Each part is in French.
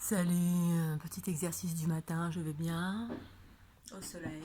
Salut, petit exercice du matin, je vais bien, au soleil.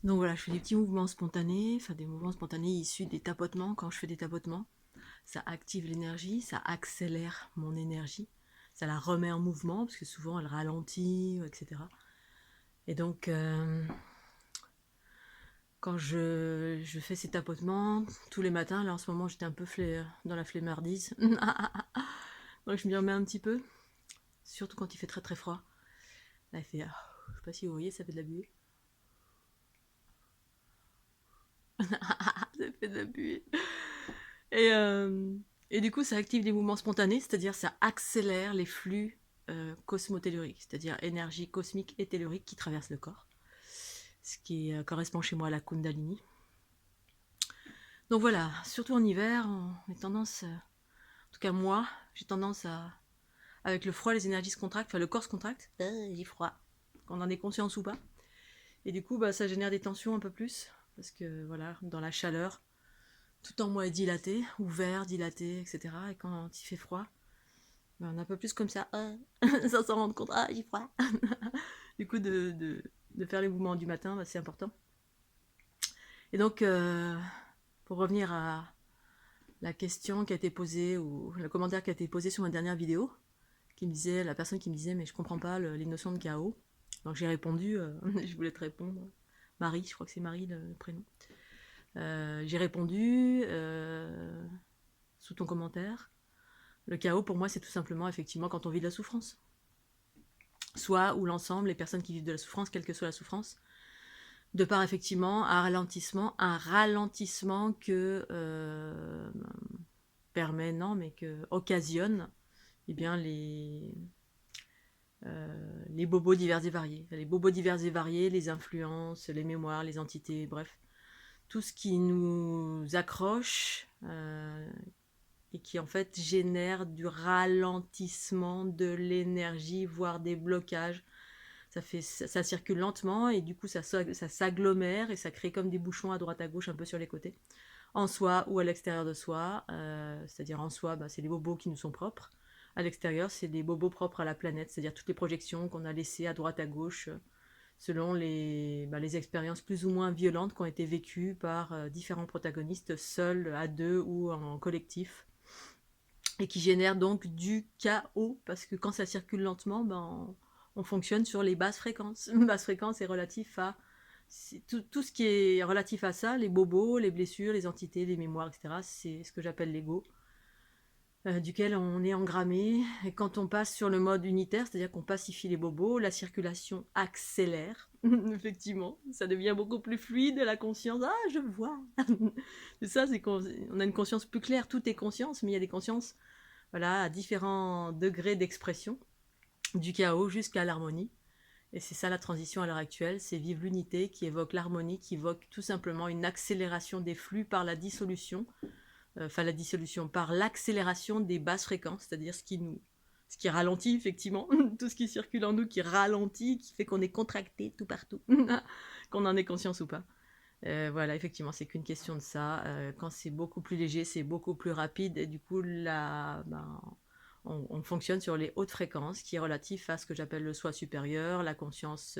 Donc voilà, je fais des petits mouvements spontanés, enfin des mouvements spontanés issus des tapotements. Quand je fais des tapotements, ça active l'énergie, ça accélère mon énergie, ça la remet en mouvement, parce que souvent elle ralentit, etc. Et donc, quand je fais ces tapotements, tous les matins, là en ce moment j'étais un peu dans la flemmardise, donc je m'y remets un petit peu, surtout quand il fait très très froid. Là il fait, je sais pas si vous voyez, ça fait de la buée. Ça fait de la buée. Et, euh, et du coup, ça active des mouvements spontanés, c'est-à-dire ça accélère les flux cosmotelluriques, c'est-à-dire énergie cosmique et tellurique qui traverse le corps, ce qui correspond chez moi à la Kundalini. Donc voilà, surtout en hiver, on est tendance, en tout cas moi, j'ai tendance à, avec le froid, les énergies se contractent, enfin le corps se contracte, j'ai froid, qu'on en ait conscience ou pas. Et du coup, bah, ça génère des tensions un peu plus, parce que voilà, dans la chaleur, tout en moi est dilaté, ouvert, dilaté, etc. Et quand il fait froid, ben, on est un peu plus comme ça, sans s'en rendre compte, j'ai froid. Du coup, de faire les mouvements du matin, ben, c'est important. Et donc, pour revenir à la question qui a été posée, ou le commentaire qui a été posé sur ma dernière vidéo, qui me disait, la personne qui me disait, mais je comprends pas les notions de chaos. Donc j'ai répondu, je voulais te répondre, Marie, je crois que c'est Marie le prénom. J'ai répondu sous ton commentaire. Le chaos, pour moi, c'est tout simplement, effectivement, quand on vit de la souffrance. Soit ou l'ensemble, les personnes qui vivent de la souffrance, quelle que soit la souffrance, de par, effectivement, un ralentissement que permet, non, mais que occasionne, eh bien, les bobos divers et variés. Les bobos divers et variés, les influences, les mémoires, les entités, bref. Tout ce qui nous accroche, et qui en fait génère du ralentissement de l'énergie, voire des blocages. Ça circule lentement et du coup ça s'agglomère et ça crée comme des bouchons à droite à gauche un peu sur les côtés, en soi ou à l'extérieur de soi. C'est-à-dire en soi, c'est les bobos qui nous sont propres. À l'extérieur, c'est des bobos propres à la planète, c'est-à-dire toutes les projections qu'on a laissées à droite à gauche selon les expériences plus ou moins violentes qui ont été vécues par différents protagonistes, seuls, à deux ou en collectif, et qui génèrent donc du chaos, parce que quand ça circule lentement, on fonctionne sur les basses fréquences. Basse fréquence est relatif à tout ce qui est relatif à ça, les bobos, les blessures, les entités, les mémoires, etc. C'est ce que j'appelle l'ego, duquel on est engrammé. Et quand on passe sur le mode unitaire, c'est-à-dire qu'on pacifie les bobos, la circulation accélère. Effectivement, ça devient beaucoup plus fluide, la conscience, je vois. C'est ça, c'est qu'on a une conscience plus claire, tout est conscience, mais il y a des consciences, voilà, à différents degrés d'expression, du chaos jusqu'à l'harmonie. Et c'est ça la transition à l'heure actuelle, c'est vivre l'unité qui évoque l'harmonie, qui évoque tout simplement une accélération des flux par la dissolution, par l'accélération des basses fréquences, c'est-à-dire ce qui ralentit effectivement, tout ce qui circule en nous qui ralentit, qui fait qu'on est contracté tout partout, qu'on en ait conscience ou pas. Voilà, effectivement, c'est qu'une question de ça. Quand c'est beaucoup plus léger, c'est beaucoup plus rapide, et du coup, là, on fonctionne sur les hautes fréquences, qui est relatif à ce que j'appelle le soi supérieur, la conscience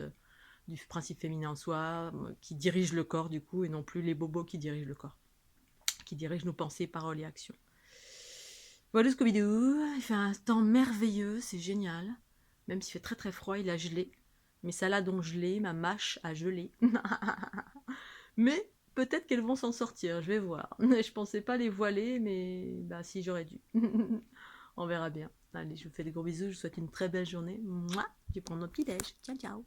du principe féminin en soi, qui dirige le corps, du coup, et non plus les bobos qui dirigent le corps, qui dirigent nos pensées, paroles et actions. Voilà ce vidéo. Il fait un temps merveilleux, c'est génial. Même s'il fait très très froid, il a gelé. Mes salades ont gelé, ma mâche a gelé. Mais peut-être qu'elles vont s'en sortir, je vais voir. Je pensais pas les voiler, mais si, j'aurais dû. On verra bien. Allez, je vous fais des gros bisous, je vous souhaite une très belle journée. Mouah, je vais prendre mon petit déj. Ciao, ciao.